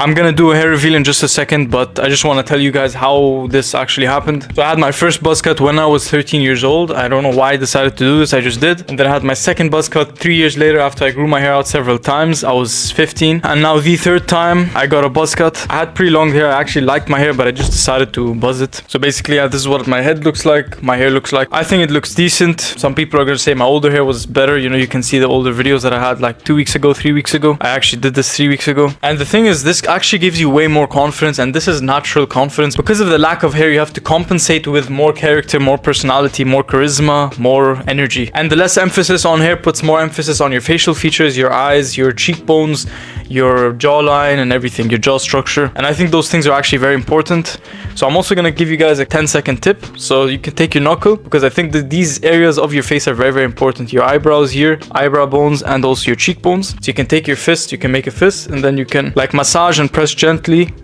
I'm gonna do a hair reveal in just a second, but I just want to tell you guys how this actually happened. So I had my first buzz cut when I was 13 years old. I don't know why I decided to do this, I just did. And then I had my second buzz cut 3 years later after I grew my hair out several times. I was 15. And now the third time I got a buzz cut. I had pretty long hair. I actually liked my hair, but I just decided to buzz it. So basically, yeah, this is what my head looks like, my hair looks like. I think it looks decent. Some people are gonna say my older hair was better. You know, you can see the older videos that I had like 2 weeks ago, 3 weeks ago. I actually did this 3 weeks ago. And the thing is, this actually gives you way more confidence, and this is natural confidence. Because of the lack of hair, you have to compensate with more character, more personality, more charisma, more energy. And the less emphasis on hair puts more emphasis on your facial features, your eyes, your cheekbones, your jawline, and everything, your jaw structure. And I think those things are actually very important. So I'm also gonna give you guys a 10-second tip. So you can take your knuckle, because I think that these areas of your face are very, very important. Your eyebrows here, eyebrow bones, and also your cheekbones. So you can take your fist, you can make a fist, and then you can like massage and press gently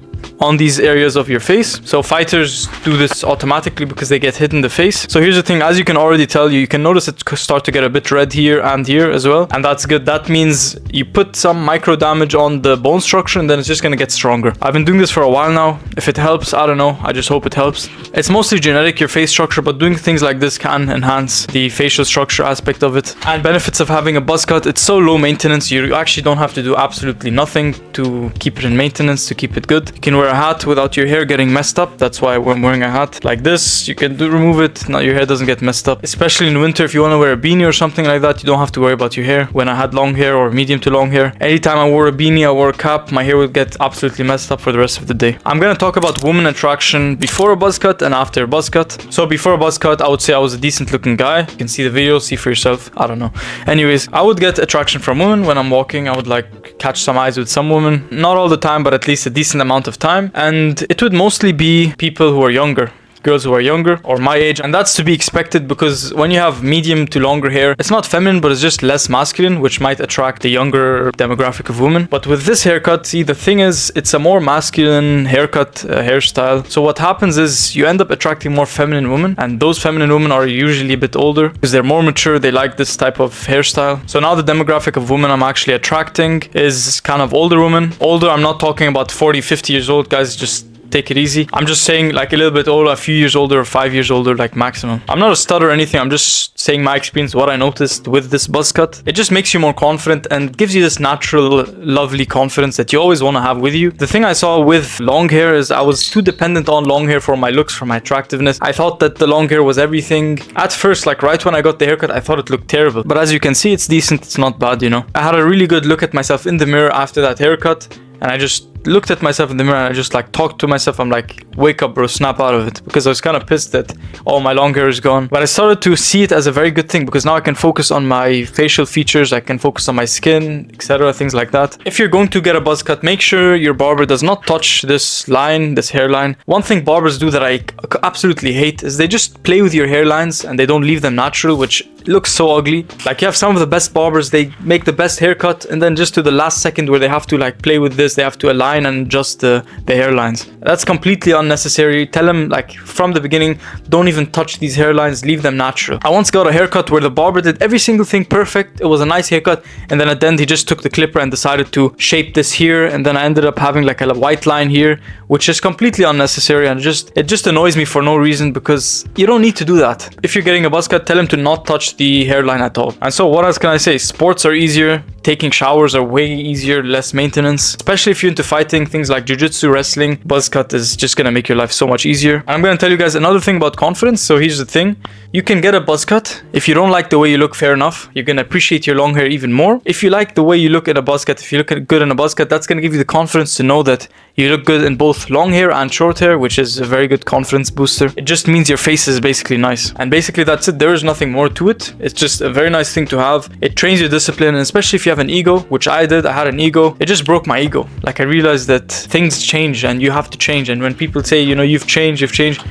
on these areas of your face. So fighters do this automatically because they get hit in the face. So here's the thing, as you can already tell, you can notice it start to get a bit red here and here as well, and that's good. That means you put some micro damage on the bone structure, and then it's just gonna get stronger. I've been doing this for a while now. If it helps, I don't know, I just hope it helps. It's mostly genetic, your face structure, but doing things like this can enhance the facial structure aspect of it. And benefits of having a buzz cut, it's so low maintenance. You actually don't have to do absolutely nothing to keep it in maintenance, to keep it good. You can wear a hat without your hair getting messed up. That's why I'm wearing a hat like this. You can remove it, now your hair doesn't get messed up. Especially in winter, if you want to wear a beanie or something like that, you don't have to worry about your hair. When I had long hair or medium to long hair, anytime I wore a beanie, I wore a cap, my hair would get absolutely messed up for the rest of the day. I'm gonna talk about woman attraction before a buzz cut and after a buzz cut. So before a buzz cut, I would say I was a decent looking guy. You can see the video, see for yourself, I don't know. Anyways, I would get attraction from women when I'm walking. I would like catch some eyes with some women, not all the time, but at least a decent amount of time. And it would mostly be people who are younger, girls who are younger or my age, and that's to be expected because when you have medium to longer hair, it's not feminine, but it's just less masculine, which might attract the younger demographic of women. But with this haircut, see, the thing is, it's a more masculine haircut, hairstyle. So what happens is you end up attracting more feminine women, and those feminine women are usually a bit older because they're more mature, they like this type of hairstyle. So now the demographic of women I'm actually attracting is kind of older women. Older, I'm not talking about 40, 50 years old, guys, just take it easy. I'm just saying like a little bit older, a few years older, 5 years older, like maximum. I'm not a stud or anything. I'm just saying my experience, what I noticed with this buzz cut. It just makes you more confident and gives you this natural, lovely confidence that you always want to have with you. The thing I saw with long hair is I was too dependent on long hair for my looks, for my attractiveness. I thought that the long hair was everything. At first, like right when I got the haircut, I thought it looked terrible. But as you can see, it's decent. It's not bad, you know. I had a really good look at myself in the mirror after that haircut, and I just looked at myself in the mirror and I just like talked to myself. I'm like, wake up bro, snap out of it, because I was kind of pissed that all my long hair is gone. But I started to see it as a very good thing because now I can focus on my facial features, I can focus on my skin, etc., things like that. If you're going to get a buzz cut, make sure your barber does not touch this line, this hairline. One thing barbers do that I absolutely hate is they just play with your hairlines and they don't leave them natural, which looks so ugly. Like you have some of the best barbers, they make the best haircut, and then just to the last second where they have to like play with this, they have to align and adjust the hairlines. That's completely unnecessary. Tell them like from the beginning, don't even touch these hairlines, leave them natural. I once got a haircut where the barber did every single thing perfect. It was a nice haircut, and then at the end he just took the clipper and decided to shape this here, and then I ended up having like a white line here, which is completely unnecessary, and it just annoys me for no reason because you don't need to do that. If you're getting a buzz cut, tell him to not touch the hairline at all. And so what else can I say? Sports are easier, taking showers are way easier, less maintenance, especially if you're into fighting, things like jiu-jitsu, wrestling. Buzz cut is just gonna make your life so much easier. And I'm gonna tell you guys another thing about confidence. So here's the thing, you can get a buzz cut. If you don't like the way you look, fair enough, you're gonna appreciate your long hair even more. If you like the way you look in a buzz cut, if you look good in a buzz cut, that's gonna give you the confidence to know that you look good in both long hair and short hair, which is a very good confidence booster. It just means your face is basically nice. And basically that's it. There is nothing more to it. It's just a very nice thing to have. It trains your discipline, and especially if you have an ego, which I did. I had an ego. It just broke my ego. Like I realized that things change and you have to change. And when people say, you know, you've changed,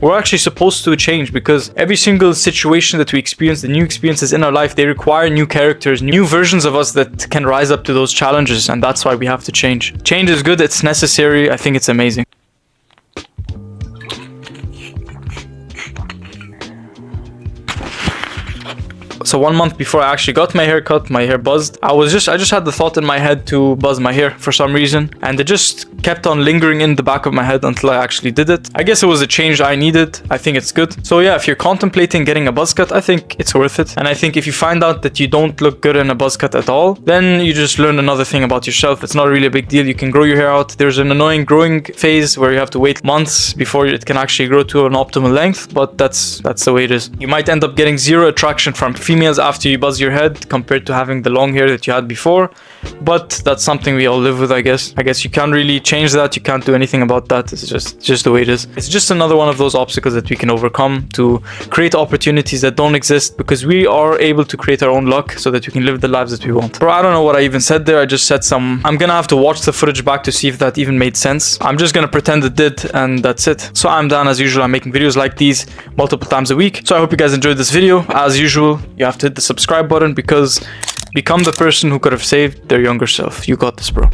we're actually supposed to change, because every single situation that we experience, the new experiences in our life, they require new characters, new versions of us that can rise up to those challenges. And that's why we have to change. Change is good. It's necessary. I think it's amazing. So 1 month before I actually got my hair cut, my hair buzzed, I just had the thought in my head to buzz my hair for some reason, and it just kept on lingering in the back of my head until I actually did it. I guess it was a change I needed. I think it's good. So yeah, if you're contemplating getting a buzz cut, I think it's worth it. And I think if you find out that you don't look good in a buzz cut at all, then you just learn another thing about yourself. It's not really a big deal. You can grow your hair out. There's an annoying growing phase where you have to wait months before it can actually grow to an optimal length, but that's the way it is. You might end up getting zero attraction from females after you buzz your head compared to having the long hair that you had before, but that's something we all live with, I guess. You can't really change that. You can't do anything about that. It's just the way it is. It's just another one of those obstacles that we can overcome to create opportunities that don't exist, because we are able to create our own luck so that we can live the lives that we want. Bro, I don't know what I even said there. I just said I'm gonna have to watch the footage back to see if that even made sense. I'm just gonna pretend it did, and that's it. So I'm Dan as usual. I'm making videos like these multiple times a week. So I hope you guys enjoyed this video. As usual, you have to hit the subscribe button, because become the person who could have saved their younger self. You got this, bro.